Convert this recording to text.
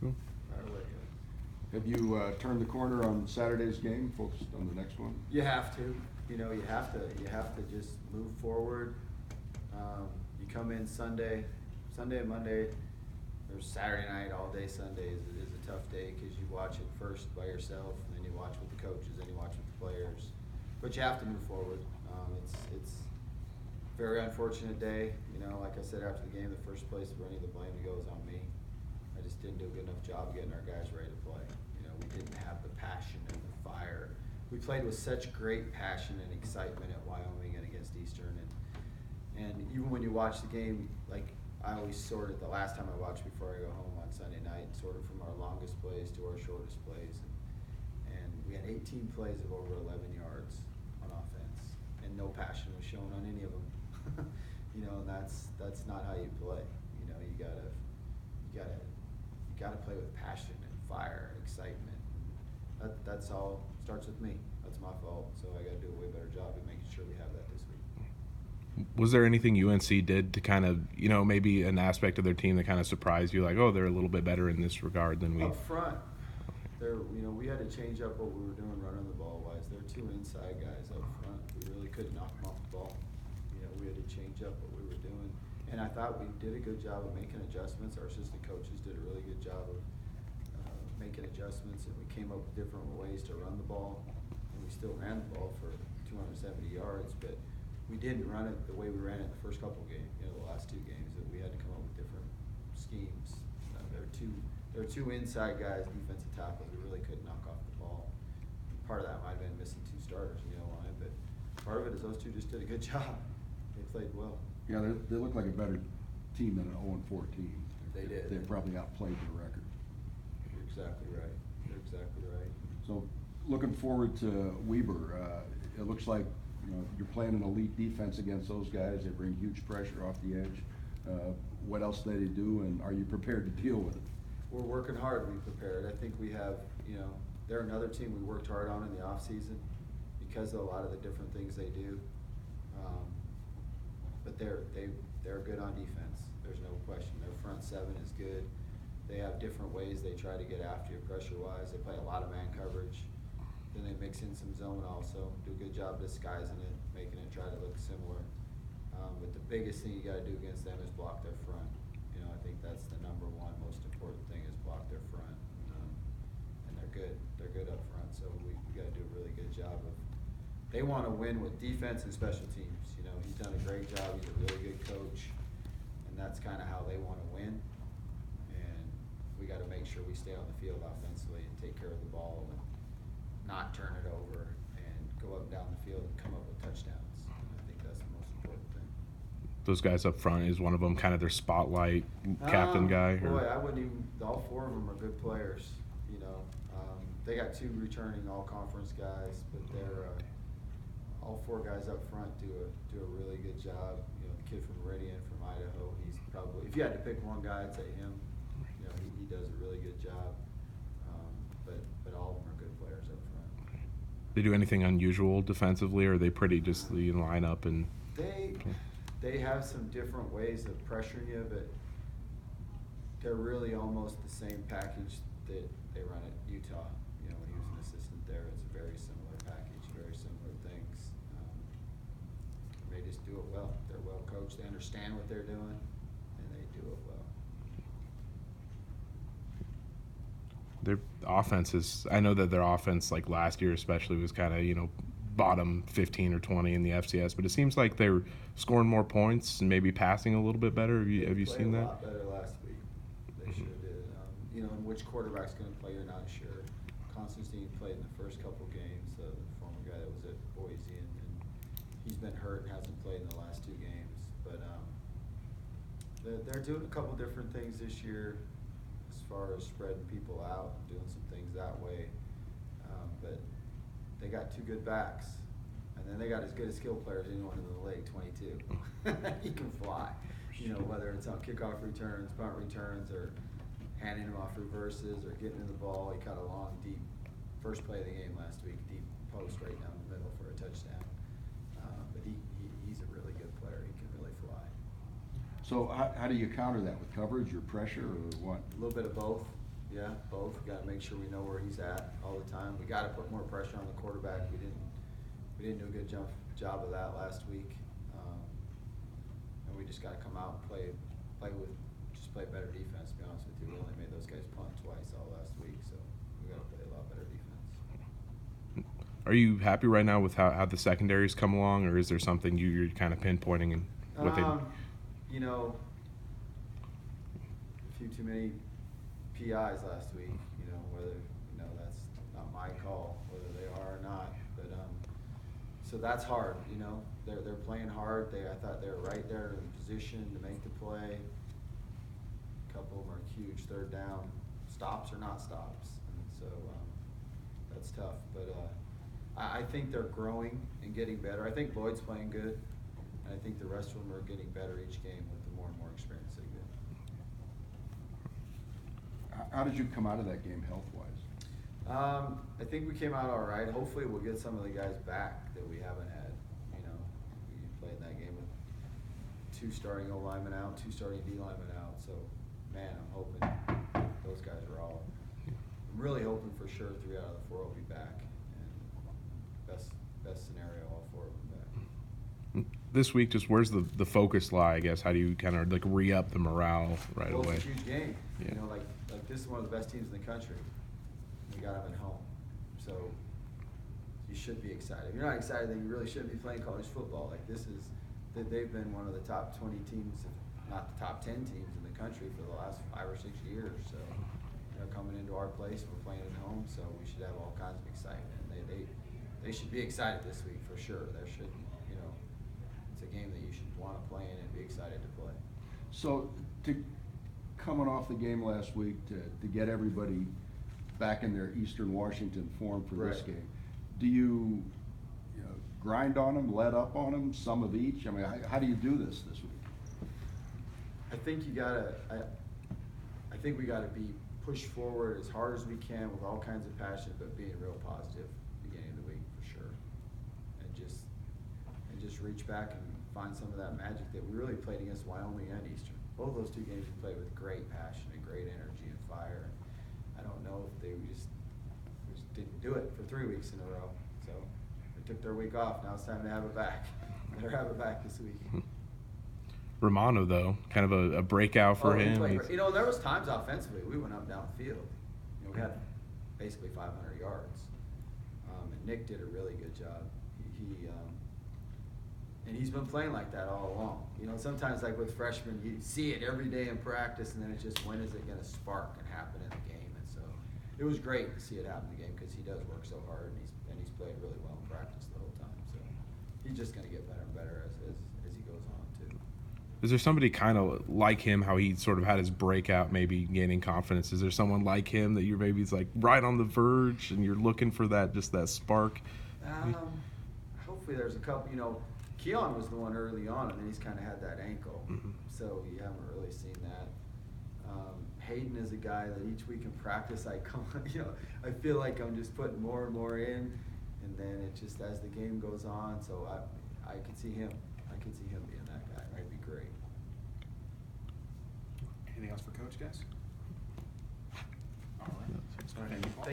Cool. Have you turned the corner on Saturday's game, focused on the next one? You have to. You know, you have to just move forward. You come in Sunday and Monday. There's Saturday night, all day Sunday is a tough day because you watch it first by yourself, and then you watch with the coaches, then you watch with the players. But you have to move forward. It's a very unfortunate day. You know, like I said after the game, the first place for any of the blame to go is on me. I just didn't do a good enough job getting our guys ready to play. You know, we didn't have the passion and the fire. We played with such great passion and excitement at Wyoming and against Eastern, and even when you watch the game, like I always sort it the last time I watched before I go home on Sunday night, sort of from our longest plays to our shortest plays, and we had 18 plays of over 11 yards on offense, and no passion was shown on any of them. You know, and that's not how you play. You know, you gotta play with passion and fire and excitement. That's all starts with me. That's my fault. So I got to do a way better job of making sure we have that this week. Was there anything UNC did to kind of, you know, maybe an aspect of their team that kind of surprised you, like, oh, they're a little bit better in this regard than we? Up front, you know, we had to change up what we were doing running the ball wise. There are two inside guys up front. We really couldn't knock them off the ball. You know, we had to change up what we were doing. And I thought we did a good job of making adjustments. Our assistant coaches did a really good job of making adjustments, and we came up with different ways to run the ball. And we still ran the ball for 270 yards, but we didn't run it the way we ran it the first couple games, you know, the last two games, that we had to come up with different schemes. There are two inside guys, defensive tackles, we really couldn't knock off the ball. Part of that might have been missing two starters in the O-line, but part of it is those two just did a good job. They played well. Yeah, they look like a better team than an 0-4 team. They did. They probably outplayed their record. You're exactly right. You're exactly right. So, looking forward to Weber, it looks like, you know, you're playing an elite defense against those guys. They bring huge pressure off the edge. What else do they do, and are you prepared to deal with it? We're working hard to be prepared. I think we have, you know, they're another team we worked hard on in the off season because of a lot of the different things they do. But they're good on defense. There's no question. Their front seven is good. They have different ways they try to get after you pressure-wise. They play a lot of man coverage. Then they mix in some zone also. Do a good job disguising it, making it try to look similar. But the biggest thing you got to do against them is block their front. You know, I think that's the number one most important thing is block their front. And they're good. They're good up front. So we got to do a really good job of. They want to win with defense and special teams. You know, he's done a great job. He's a really good coach, and that's kind of how they want to win. And we got to make sure we stay on the field offensively and take care of the ball and not turn it over and go up and down the field and come up with touchdowns. And I think that's the most important thing. Those guys up front, is one of them kind of their spotlight captain guy? Boy, I wouldn't even. All four of them are good players. You know, they got two returning all-conference guys, but they're. All four guys up front do a really good job. You know, the kid from Meridian, from Idaho, he's probably, if you had to pick one guy, I'd say him. You know, he does a really good job. But all of them are good players up front. They do anything unusual defensively, or are they pretty just line up and? They have some different ways of pressuring you, but they're really almost the same package that they run at Utah. You know, when he was an assistant there, it's a very similar package, very similar things. They just do it well. They're well coached. They understand what they're doing, and they do it well. Their offense is, I know that their offense, like last year especially, was kind of, you know, bottom 15 or 20 in the FCS, but it seems like they're scoring more points and maybe passing a little bit better. Have you seen that? They played a lot better last week. They sure did. You know, and which quarterback's going to play, you're not sure. Constantine played in the first couple games, the former guy that was at Boise, and he's been hurt and hasn't played in the last two games. But they're doing a couple different things this year as far as spreading people out and doing some things that way. But they got two good backs, and then they got as good a skill player as anyone in the league, 22. He can fly. You know, whether it's on kickoff returns, punt returns, or handing him off reverses, or getting in the ball. He caught a long, deep first play of the game last week, deep post right down the middle for a touchdown. But he's a really good player. He can really fly. So how do you counter that, with coverage or pressure or what? A little bit of both. Yeah, both. We gotta make sure we know where he's at all the time. We gotta put more pressure on the quarterback. We didn't do a good job of that last week. And we just gotta come out and play better defense, to be honest with you. We only made those guys punt twice all last week, so we gotta play a lot better defense. Are you happy right now with how the secondary's come along, or is there something you're kind of pinpointing and what they? You know, a few too many PIs last week. You know, whether that's not my call, whether they are or not. But so that's hard. You know, they're playing hard. I thought they were right there in position to make the play. A couple of them are huge third down stops or not stops, and so that's tough. But I think they're growing and getting better. I think Lloyd's playing good, and I think the rest of them are getting better each game with the more and more experience they get. How did you come out of that game health-wise? I think we came out all right. Hopefully we'll get some of the guys back that we haven't had. You know, we played in that game with 2 starting O linemen out, 2 starting D linemen out. So, man, I'm hoping those guys are all. I'm really hoping for sure 3 out of the 4 will be back. And best scenario, all 4 of them back. This week, just where's the focus lie? I guess how do you kind of like re-up the morale right away? It's a huge game. Yeah. You know, like this is one of the best teams in the country. We got them at home, so you should be excited. If you're not excited, then you really shouldn't be playing college football. Like they've been one of the top 20 teams, if not the top 10 teams in the country for the last 5 or 6 years. So they're coming into our place. We're playing at home, so we should have all kinds of excitement. They should be excited this week for sure. There should, you know, it's a game that you should want to play in and be excited to play. So, coming off the game last week, to get everybody back in their Eastern Washington form for this Right. game, do you grind on them, let up on them, some of each? I mean, how do you do this week? I think I think we gotta be pushed forward as hard as we can with all kinds of passion, but being real positive beginning of the week for sure, and just reach back and find some of that magic that we really played against Wyoming and Eastern. Both those 2 games we played with great passion and great energy and fire. I don't know if we just didn't do it for 3 weeks in a row. So they took their week off. Now it's time to have it back. Better have it back this week. Romano, though, kind of a breakout for him. You know, there was times offensively we went up and down the field. You know, we had basically 500 yards. And Nick did a really good job. And he's been playing like that all along. You know, sometimes like with freshmen, you see it every day in practice, and then it's just when is it going to spark and happen in the game? And so it was great to see it happen in the game because he does work so hard, and he's played really well in practice the whole time. So he's just going to get better and better as he goes on too. Is there somebody kind of like him, how he sort of had his breakout, maybe gaining confidence? Is there someone like him that you're maybe like right on the verge and you're looking for that spark? Hopefully there's a couple, you know, Keon was the one early on, and then he's kind of had that ankle, so you haven't really seen that. Hayden is a guy that each week in practice I feel like I'm just putting more and more in, and then it just as the game goes on, so I could see him. I could see him being that guy. That'd be great. Anything else for Coach, guys? All right. Thank you, Paul.